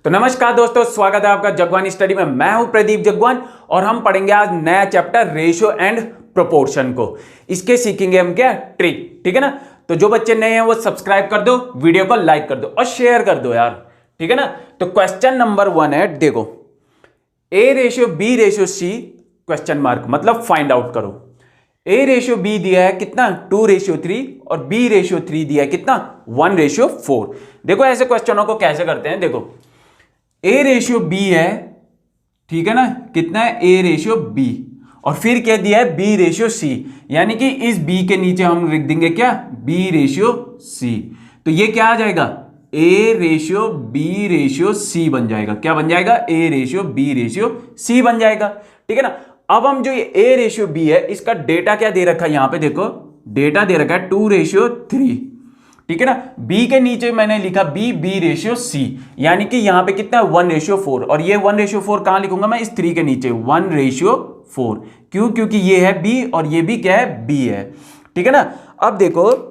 तो नमस्कार दोस्तों, स्वागत है आपका जगवान स्टडी में। मैं हूं प्रदीप जगवान और हम पढ़ेंगे आज नया चैप्टर रेशियो एंड प्रोपोर्शन को। इसके सीखेंगे हम क्या ट्रिक, ठीक है ना। तो जो बच्चे नए हैं वो सब्सक्राइब कर दो, वीडियो को लाइक कर दो और शेयर कर दो यार, ठीक है ना। तो क्वेश्चन नंबर 1 है, देखो A ratio B ratio C question mark, मतलब फाइंड आउट करो। ए रेशियो बी दिया है कितना 2:3 और बी रेशियो 3 दिया है कितना 1:4। देखो ऐसे क्वेश्चनों को कैसे करते हैं, देखो ए रेशियो बी है, ठीक है ना, कितना है ए रेशियो बी, और फिर क्या दिया है बी रेशियो सी, यानी कि इस बी के नीचे हम लिख देंगे क्या बी रेशियो सी। तो ये क्या आ जाएगा A ratio B ratio C बन जाएगा। क्या बन जाएगा A ratio B ratio C बन जाएगा, ठीक है ना। अब हम जो ये ए रेशियो बी है इसका डेटा क्या दे रखा है, यहां पे देखो डेटा दे रखा है 2:3, ठीक है ना। बी के नीचे मैंने लिखा बी रेशियो सी, यानी कि यहां पे कितना है 1:4, और ये 1:4 कहां लिखूंगा मैं, इस 3 के नीचे 1:4। क्यों? क्योंकि ये है बी और ये भी क्या है बी है, ठीक है ना। अब देखो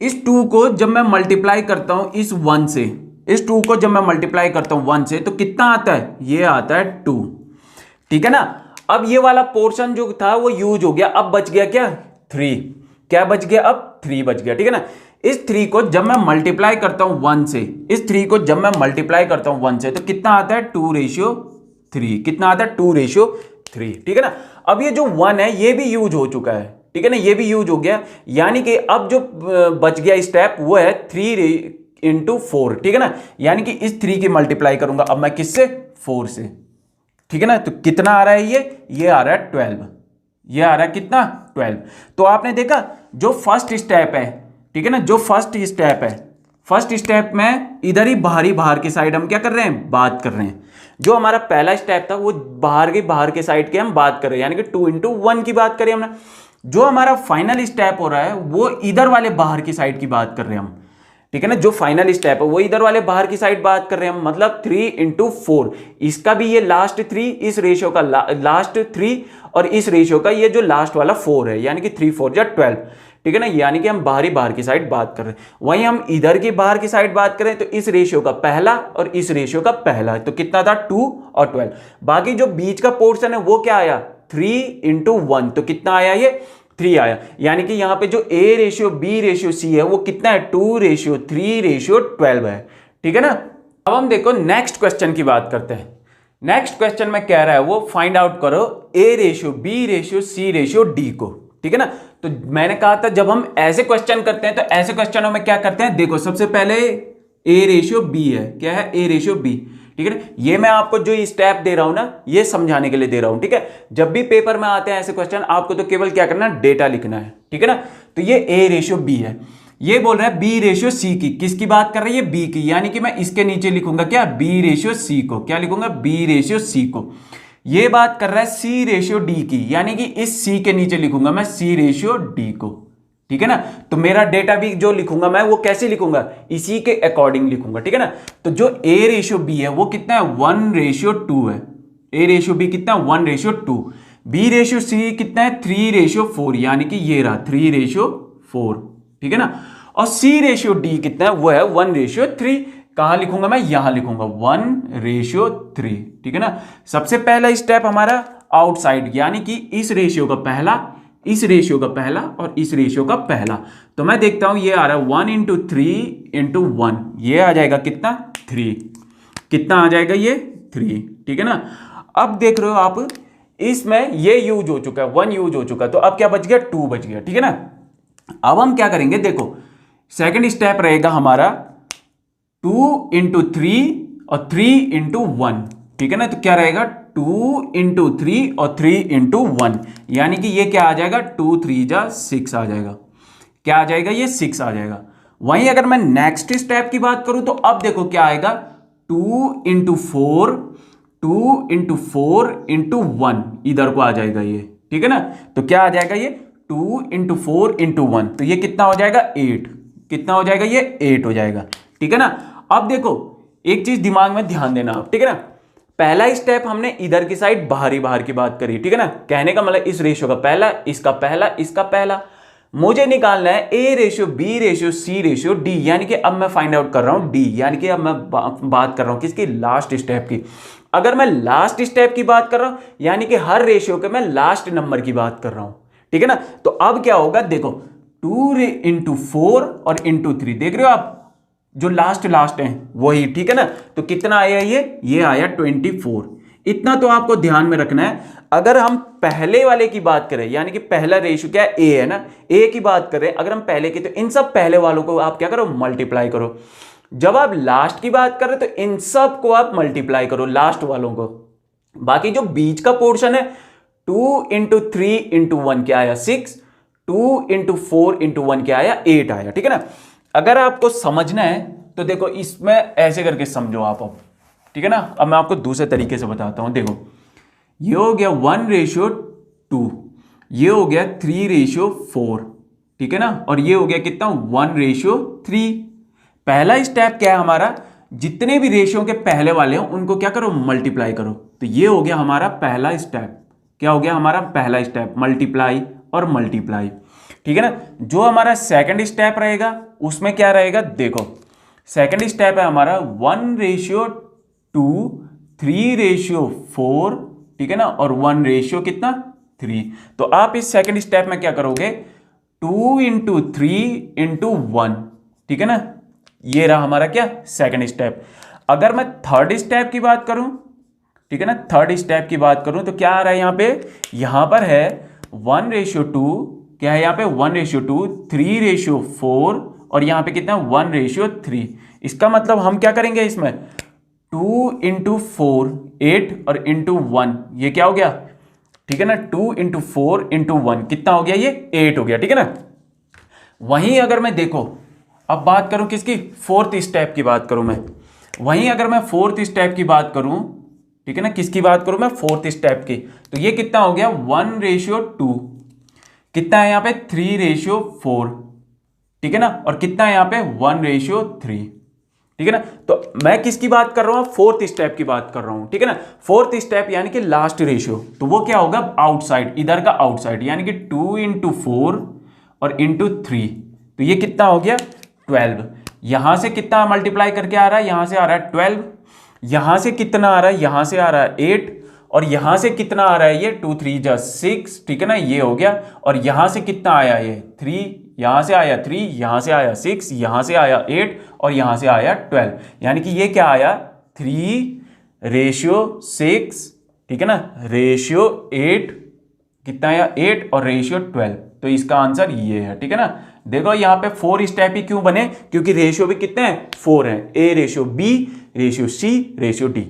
इस 2 को जब मैं मल्टीप्लाई करता हूं इस 1 से, इस 2 को जब मैं मल्टीप्लाई करता हूं 1 से, तो कितना आता है, ये आता है 2, ठीक है ना। अब ये वाला पोर्शन जो था वो यूज हो गया, अब बच गया क्या 3। क्या बच गया, अब 3 बच गया, ठीक है ना। इस 3 को जब मैं मल्टीप्लाई करता हूं 1 से, इस 3 को जब मैं मल्टीप्लाई करता हूं 1 से, तो कितना आता है 2:3। कितना आता है 2:3, ठीक है ना। अब ये जो 1 है ये भी यूज हो चुका है, ठीक है ना, ये भी यूज हो गया, यानी कि अब जो बच गया स्टेप वो है 3:4, ठीक है ना। यानी कि इस 3 की मल्टीप्लाई करूंगा अब मैं किससे, 4 से, ठीक है ना। तो कितना आ रहा है ये आ रहा है 12, ये आ रहा है कितना 12। तो आपने देखा जो फर्स्ट स्टेप है, ठीक है ना, जो फर्स्ट स्टेप है, फर्स्ट स्टेप में इधर ही बाहर की साइड हम क्या कर रहे हैं, बात कर रहे हैं। जो हमारा पहला स्टेप था वो बाहर के साइड के हम बात कर रहे हैं, यानी कि 2:1 की बात करें हमने। जो हमारा फाइनल स्टेप हो रहा है वो इधर वाले बाहर की साइड की बात कर रहे हैं हम, ठीक है ना। जो फाइनल स्टेप है वो इधर वाले बाहर की साइड बात कर रहे हैं हम, मतलब 3:4। इसका भी ये लास्ट 3, इस रेशियो का लास्ट 3, और इस रेशियो का ये जो लास्ट वाला 4 है, यानी कि 3×4 = 12, ठीक है ना। यानी कि हम बाहर की साइड बात कर रहे हैं। वहीं हम इधर की बाहर की साइड बात करें तो इस रेशियो का पहला और इस रेशियो का पहला, तो कितना था 2 और 12। बाकी जो बीच का पोर्शन है वो क्या आया 3:1, तो कितना आया ये 3 आया। यानी कि यहां पे जो A ratio B ratio C है वो कितना है 2:3:12 है, ठीक है ना। अब हम देखो नेक्स्ट क्वेश्चन की बात करते हैं। नेक्स्ट क्वेश्चन में कह रहा है वो फाइंड आउट करो A ratio B ratio C ratio D को, ठीक है ना। तो मैंने कहा था जब हम ऐसे क्वेश्चन करते हैं तो ऐसे क्वेश्चनों में क्या करते हैं, देखो सबसे पहले ए रेशियो बी है, क्या है ए रेशियो बी, ठीक है ना। ये मैं आपको जो स्टेप दे रहा हूं ना ये समझाने के लिए दे रहा हूं, ठीक है। जब भी पेपर में आते हैं ऐसे क्वेश्चन आपको तो केवल क्या करना है, डेटा लिखना है, ठीक है ना। तो ये ए रेशियो बी है, ये बोल रहा है बी रेशियो सी की, किसकी बात कर रही है बी की, यानी कि मैं इसके नीचे लिखूंगा क्या बी रेशियो सी को, क्या लिखूंगा बी रेशियो सी को। ये बात कर रहा है सी रेशियो डी की, यानी कि इस सी के नीचे लिखूंगा मैं सी रेशियो डी को, ठीक है ना। तो मेरा डेटा भी जो लिखूंगा मैं वो कैसे लिखूंगा, इसी के अकॉर्डिंग लिखूंगा, ठीक है ना। तो जो ए रेशियो बी है वो कितना है 1:2 है, ए रेशियो बी कितना 1:2। बी रेशियो सी कितना है 3:4, यानी कि ये रहा 3:4, ठीक है ना। और सी रेशियो डी कितना है वो है 1:3। कहां लिखूंगा मैं, यहां लिखूंगा 1:3, ठीक है ना। सबसे पहला स्टेप हमारा आउटसाइड, यानी कि इस रेशियो का पहला, इस रेशियो का पहला और इस रेशियो का पहला। तो मैं देखता हूं ये आ रहा है 1:3:1, ये आ जाएगा कितना 3, कितना आ जाएगा ये 3, ठीक है ना। अब देख रहे हो आप इसमें ये यूज हो चुका है, 1 यूज हो चुका है, तो अब क्या बच गया 2 बच गया, ठीक है ना। अब हम क्या करेंगे, देखो सेकंड स्टेप रहेगा हमारा 2:3 और 3:1, ठीक है ना। तो क्या रहेगा 2:3 और 3:1, यानी कि ये क्या आ जाएगा 2×3 = 6 आ जाएगा। क्या आ जाएगा ये 6 आ जाएगा। वहीं अगर मैं नेक्स्ट स्टेप की बात करूं तो अब देखो क्या आएगा 2:4, 2:4:1 इधर को आ जाएगा ये, ठीक है ना। तो क्या आ जाएगा ये 2:4:1, तो ये कितना हो जाएगा 8, कितना हो जाएगा ये 8 हो जाएगा, ठीक है ना। अब देखो एक चीज दिमाग में ध्यान देना आप, ठीक है ना। पहला स्टेप हमने इधर की साइड बाहर की बात करी, ठीक है ना। कहने का मतलब इस रेशियो का पहला, इसका पहला, इसका पहला। मुझे निकालना है A ratio B ratio C ratio D, यानी कि अब मैं फाइंड आउट कर रहा हूं डी, यानी कि अब मैं बात कर रहा हूं किसकी, लास्ट स्टेप की। अगर मैं लास्ट स्टेप की बात कर रहा हूं यानी कि हर रेशियो के मैं लास्ट नंबर की बात कर रहा हूं, ठीक है ना। तो अब क्या होगा देखो, 2 इंटू 4 और इंटू 3, देख रहे हो आप जो लास्ट है वही, ठीक है ना। तो कितना आया ये आया 24। इतना तो आपको ध्यान में रखना है। अगर हम पहले वाले की बात करें यानी कि पहला रेशियो क्या है, ए है ना, ए की बात करें अगर हम पहले की, तो इन सब पहले वालों को आप क्या करो, मल्टीप्लाई करो। जब आप लास्ट की बात करें तो इन सब को आप मल्टीप्लाई करो, लास्ट वालों को। बाकी जो बीच का पोर्शन है 2 इंटू 3 इंटू 1 क्या आया 6, 2 इंटू 4 इंटू 1 क्या आया 8 आया, ठीक है ना। अगर आपको समझना है तो देखो इसमें ऐसे करके समझो आप अब, ठीक है ना। अब मैं आपको दूसरे तरीके से बताता हूं। देखो ये हो गया 1:2, ये हो गया 3:4, ठीक है ना। और ये हो गया कितना 1:3। पहला स्टेप क्या है हमारा, जितने भी रेशियो के पहले वाले हैं उनको क्या करो, मल्टीप्लाई करो। तो ये हो गया हमारा पहला स्टेप। क्या हो गया हमारा पहला स्टेप, मल्टीप्लाई और मल्टीप्लाई, ठीक है ना। जो हमारा सेकंड स्टेप रहेगा उसमें क्या रहेगा, देखो सेकंड स्टेप है हमारा 1:2, 3:4, ठीक है ना, और 1:3। तो आप इस सेकंड स्टेप में क्या करोगे, 2 इंटू 3 इंटू 1, ठीक है ना। ये रहा हमारा क्या सेकंड स्टेप। अगर मैं थर्ड स्टेप की बात करूं, ठीक है ना, थर्ड स्टेप की बात करूं तो क्या आ रहा है यहां पर है 1:2, क्या है यहां पे 1:2, 3:4 और यहां पे कितना 1:3। इसका मतलब हम क्या करेंगे इसमें 2 इंटू 4 8 और इंटू 1 ये क्या हो गया, ठीक है ना, 2 इंटू 4 इंटू 1 कितना हो गया, ये 8 हो गया, ठीक है ना। वहीं अगर मैं देखो अब बात करूं किसकी, फोर्थ स्टेप की बात करूं मैं, वहीं अगर मैं फोर्थ स्टेप की बात करूं, ठीक है ना, किसकी बात करूं मैं, फोर्थ स्टेप की, तो ये कितना हो गया 1:2, कितना है यहां पे 3:4, ठीक है ना, और कितना है यहां पे 1:3, ठीक है ना। तो मैं किसकी बात कर रहा हूं, फोर्थ स्टेप की बात कर रहा हूं, ठीक है ना। फोर्थ स्टेप यानी कि लास्ट रेशियो, तो वो क्या होगा आउटसाइड, इधर का आउटसाइड, यानी कि 2 इंटू 4 और इंटू 3, तो ये कितना हो गया 12। यहां से कितना मल्टीप्लाई करके आ रहा है, यहां से आ रहा है 12, यहां से कितना आ रहा है, यहां से आ रहा है 8, और यहां से कितना आ रहा है ये 2 3 जा 6, ठीक है ना, ये हो गया। और यहां से कितना आया ये 3, यहां से आया 3, यहां से आया 6, यहां से आया 8 और यहां से आया 12, यानी कि ये क्या आया 3:6, ठीक है ना, रेशियो 8, कितना आया 8 और रेशियो 12। तो इसका आंसर ये है, ठीक है ना। देखो यहां पे 4 स्टेप ही क्यों बने, क्योंकि रेशियो भी कितने हैं 4 हैं, A ratio B ratio C ratio D.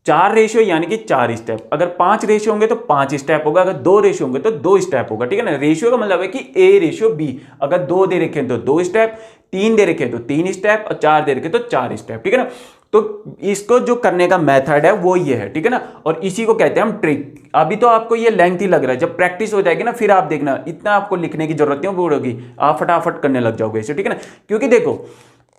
4 ratio यानी कि 4 स्टेप, अगर 5 रेशियो होंगे तो 5 स्टेप होगा, अगर 2 रेशियो होंगे तो 2 स्टेप होगा, ठीक है ना। रेशियो का मतलब है कि ए रेशियो बी, अगर 2 दे रखे तो 2 स्टेप, 3 दे रखे तो 3 स्टेप और 4 दे रखे तो 4 स्टेप, ठीक है ना। तो इसको जो करने का मेथड है वो ये है, ठीक है ना, और इसी को कहते हैं हम ट्रिक। अभी तो आपको ये लेंथी लग रहा है, जब प्रैक्टिस हो जाएगी ना फिर आप देखना इतना आपको लिखने की जरूरत नहीं होगी, आप फटाफट करने लग जाओगे इसे, ठीक है ना। क्योंकि देखो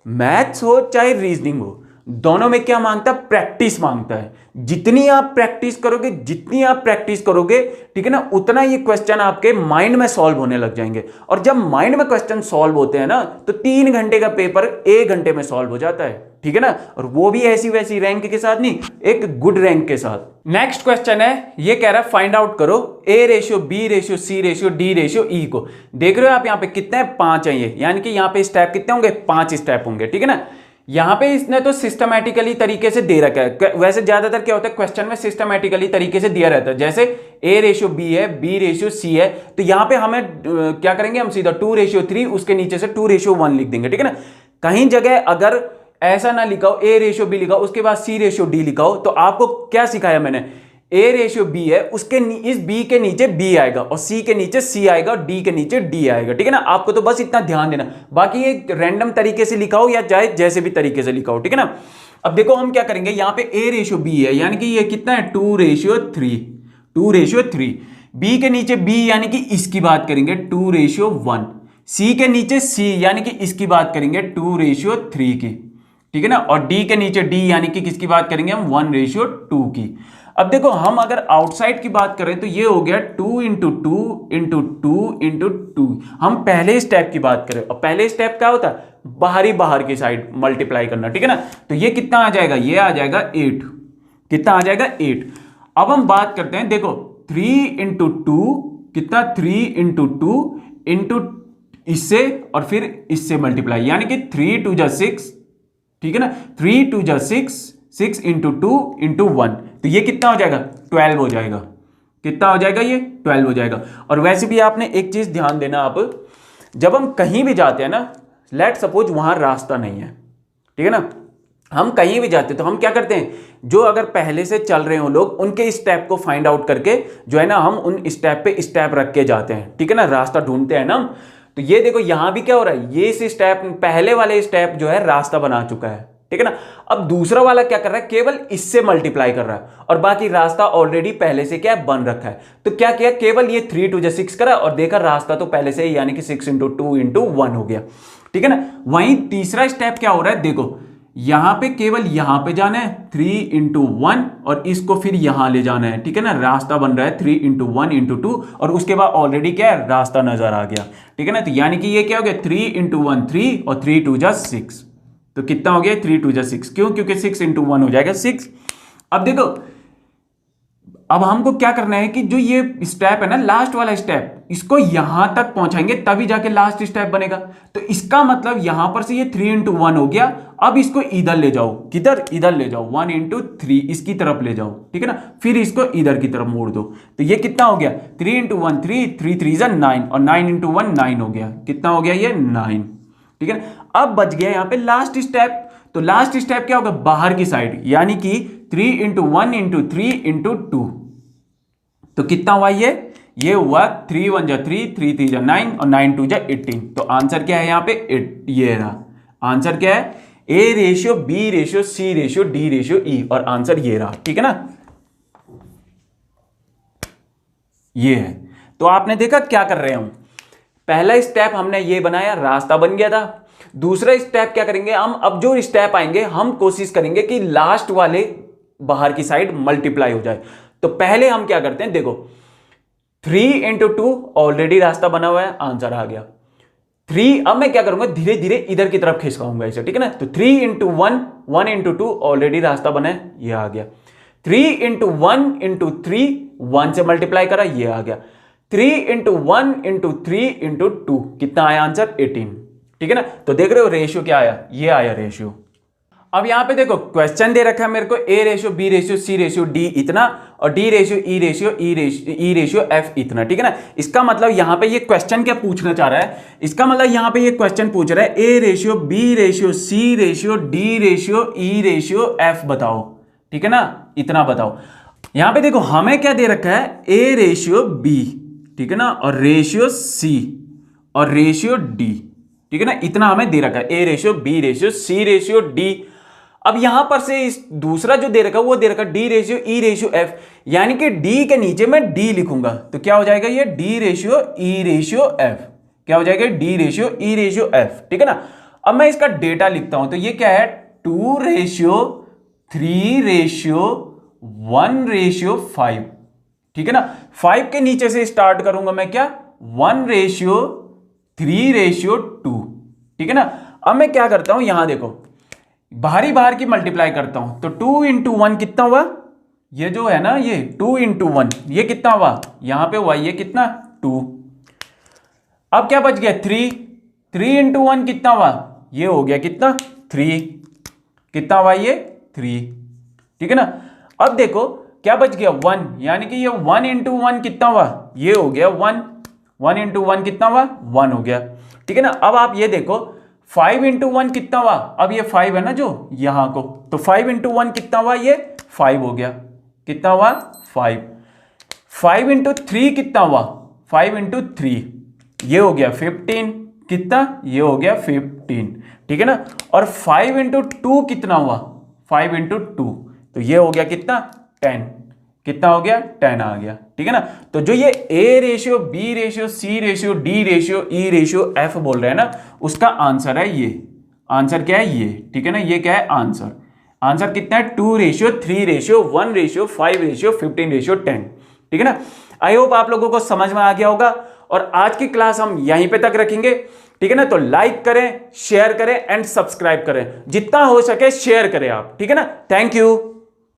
मैथ्स हो चाहे रीजनिंग हो, दोनों में क्या मांगता है, प्रैक्टिस मांगता है। जितनी आप प्रैक्टिस करोगे, जितनी आप प्रैक्टिस करोगे, ठीक है ना, उतना ये क्वेश्चन आपके माइंड में सॉल्व होने लग जाएंगे। और जब माइंड में क्वेश्चन सॉल्व होते हैं ना तो 3 घंटे का पेपर 1 घंटे में सॉल्व हो जाता है, ठीक है ना, और वो भी ऐसी वैसी रैंक के साथ नहीं, एक गुड रैंक के साथ। नेक्स्ट क्वेश्चन है, ये कह रहा है फाइंड आउट करो A ratio B ratio C ratio D ratio E को। देख रहे हो आप यहाँ पे कितने हैं 5 है ये, यानी कि यहाँ पे स्टेप कितने होंगे 5 स्टेप होंगे, ठीक है ना। यहां पे इसने तो सिस्टमैटिकली तरीके से दे रखा है, वैसे ज्यादातर क्या होता है क्वेश्चन में सिस्टमैटिकली तरीके से दिया रहता है, जैसे ए रेशियो बी है, बी रेशियो सी है, तो यहां पे हमें क्या करेंगे हम सीधा 2:3 उसके नीचे से 2:1 लिख देंगे, ठीक है ना। कहीं जगह अगर ऐसा ना लिखा हो ए रेशियो बी लिखा हो उसके बाद सी रेशियो डी लिखा हो, तो आपको क्या सिखाया मैंने, ए रेशियो बी है उसके इस बी के नीचे बी आएगा और सी के नीचे सी आएगा और डी के नीचे डी आएगा, ठीक है ना। आपको तो बस इतना ध्यान देना, बाकी ये रैंडम तरीके से लिखा हो या चाहे जैसे भी तरीके से लिखा हो, ठीक है ना। अब देखो हम क्या करेंगे, यहाँ पे ए रेशियो बी है यानी कि ये कितना है 2:3, 2:3, बी के नीचे बी यानी कि इसकी बात करेंगे 2:1, सी के नीचे सी यानी कि इसकी बात करेंगे 2:3 की, ठीक है ना, और डी के नीचे डी यानी कि किसकी बात करेंगे हम 1:2 की। अब देखो हम अगर आउटसाइड की बात करें तो ये हो गया 2 into two into two into two. हम पहले स्टेप की बात करें और पहले स्टेप क्या होता है, बाहर की साइड मल्टीप्लाई करना, ठीक है ना। तो ये कितना आ जाएगा, ये आ जाएगा 8। कितना आ जाएगा 8। अब हम बात करते हैं, देखो 3 इंटू टू कितना, 3 इंटू टू इंटू इससे और फिर इससे मल्टीप्लाई, यानी कि 3 2 जा 6, ठीक है ना, 3 2 जा 6, 6 इंटू टू इंटू 1, तो ये कितना हो जाएगा 12 हो जाएगा। कितना हो जाएगा, ये 12 हो जाएगा। और वैसे भी आपने एक चीज ध्यान देना, आप जब हम कहीं भी जाते हैं ना, लेट सपोज वहां रास्ता नहीं है, ठीक है ना, हम कहीं भी जाते हैं तो हम क्या करते हैं, जो अगर पहले से चल रहे हो लोग उनके स्टेप को फाइंड आउट करके जो है ना हम उन स्टेप पे स्टेप रख के जाते हैं, ठीक है ना, रास्ता ढूंढते हैं ना हम। तो ये देखो यहां भी क्या हो रहा है, ये इस स्टेप पहले वाले स्टेप जो है रास्ता बना चुका है, ठीक है ना। अब दूसरा वाला क्या कर रहा है, केवल इससे मल्टीप्लाई कर रहा है और बाकी रास्ता ऑलरेडी पहले से क्या बन रखा है। तो क्या किया, केवल ये 3 2 जा 6 करा और देखा रास्ता तो पहले से ही, यानी कि 6 इंटू टू इंटू 1 हो गया, ठीक है ना। वहीं तीसरा स्टेप क्या हो रहा है, देखो यहां पे केवल यहां पे जाना है 3 इंटू 1 और इसको फिर यहां ले जाना है, ठीक है ना। रास्ता बन रहा है 3 इंटू 1 इंटू 2 और उसके बाद ऑलरेडी क्या है, रास्ता नजर आ गया, ठीक है ना। तो यानी कि ये क्या हो गया, 3 इंटू 1 3 और 3 2 जा 6, तो कितना हो गया 3 2 जा 6, क्यों, क्योंकि 6 इंटू 1 हो जाएगा 6। अब देखो अब हमको क्या करना है कि जो ये स्टेप है ना, लास्ट वाला स्टेप, इसको यहां तक पहुंचाएंगे तभी जाके लास्ट स्टेप बनेगा। तो इसका मतलब यहां पर से ये 3 इंटू 1 हो गया। अब इसको इधर ले जाओ, किधर, इधर ले जाओ, 1 इंटू 3 इसकी तरफ ले जाओ, ठीक है ना, फिर इसको इधर की तरफ मोड़ दो। तो ये कितना हो गया, 3 इंटू 1 3, 3 3 जा 9 और 9 इंटू 1 9 हो गया। कितना हो गया, ये 9, ठीक है ना। अब बच गया यहां पे लास्ट स्टेप। तो लास्ट स्टेप क्या होगा, बाहर की साइड, यानी कि 3 इंटू 1 इंटू 3 इंटू 2, तो कितना हुआ, ये हुआ 3 1 जा 3, 3 3 जा 9 और 9 2 जा 18। तो आंसर क्या है यहां पे 8, ये रहा आंसर। क्या है, A ratio B ratio C ratio D ratio E, और आंसर ये रहा, ठीक है ना, ये है। तो आपने देखा क्या कर रहे हैं हम, पहला स्टेप हमने ये बनाया, रास्ता बन गया था। दूसरा स्टेप क्या करेंगे हम, अब जो स्टेप आएंगे हम कोशिश करेंगे कि लास्ट वाले बाहर की साइड मल्टीप्लाई हो जाए। तो पहले हम क्या करते हैं, देखो 3 इंटू टू ऑलरेडी रास्ता बना हुआ है, आंसर आ गया 3। अब मैं क्या करूंगा, धीरे धीरे इधर की तरफ खिसकाऊंगा इसे, ठीक है ना। तो 3 इंटू 1 1 इंटू 2 ऑलरेडी रास्ता बना है, ये आ गया। 3 इंटू 1 इंटू 3 1 से मल्टीप्लाई करा, ये आ गया। 3 इंटू 1 इंटू 3 इंटू 2 कितना आया आंसर, 18, ठीक है ना। तो देख रहे हो रेशियो क्या आया, ये आया रेशियो। अब यहां पे देखो क्वेश्चन दे रखा है मेरे को, A ratio B ratio C ratio D इतना और D ratio E ratio F इतना, ठीक है ना। इसका मतलब यहां पे ये क्वेश्चन क्या पूछना चाह रहा है, इसका मतलब यहां पे ये क्वेश्चन पूछ रहा है A ratio B ratio C ratio D ratio E ratio F बताओ, ठीक है ना, इतना बताओ। यहां पे देखो हमें क्या दे रखा है, ए रेशियो बी, ठीक है ना, और रेशियो सी और रेशियो डी, ठीक है ना, इतना हमें दे रखा है, A ratio B ratio C ratio D. अब यहां पर से इस दूसरा जो दे रखा है वो दे रखा D ratio E ratio F, यानी कि डी के नीचे मैं डी लिखूंगा, तो क्या हो जाएगा ये D ratio E ratio F, क्या हो जाएगा D ratio E ratio F, ठीक है ना। अब मैं इसका डेटा लिखता हूं, तो ये क्या है 2 रेशियो 3 रेशियो 1 रेशियो 5, ठीक है ना। 5 के नीचे से स्टार्ट करूंगा मैं, क्या 1 रेशियो 3 रेशियो 2, ठीक है ना। अब मैं क्या करता हूं, यहां देखो बाहर की मल्टीप्लाई करता हूं, तो 2 इंटू 1 कितना हुआ, ये जो है ना ये 2 इंटू 1 ये कितना हुआ, यहां पे हुआ ये कितना 2। अब क्या बच गया 3 इंटू 1 कितना हुआ, ये हो गया कितना 3, कितना हुआ ये 3, ठीक है ना। अब देखो क्या बच गया 1, यानी कि ये 1 इंटू 1 कितना हुआ, ये हो गया 1 इंटू 1 कितना हुआ 1 हो गया, ठीक है ना। अब आप ये देखो 5 इंटू 1 कितना हुआ, अब ये 5 है ना जो यहां को, तो 5 इंटू 1 कितना हुआ, ये 5 हो गया, कितना हुआ 5 इंटू 3 कितना हुआ 5 इंटू 3 ये हो गया 15, कितना ये हो गया 15, ठीक है ना। और 5 इंटू 2 कितना हुआ 5 इंटू 2, तो ये हो गया कितना 10, कितना हो गया 10 आ गया, ठीक है ना। तो जो ये A ratio B ratio C ratio D ratio E ratio F बोल रहे हैं ना, उसका आंसर है ये, आंसर क्या है ये, ठीक है ना, ये क्या है आंसर। आंसर कितना है 2:3:1:5:15:10, ठीक है ना। आई होप आप लोगों को समझ में आ गया होगा और आज की क्लास हम यहीं पे तक रखेंगे, ठीक है ना। तो लाइक करें, शेयर करें एंड सब्सक्राइब करें, जितना हो सके शेयर करें आप, ठीक है ना। Thank you.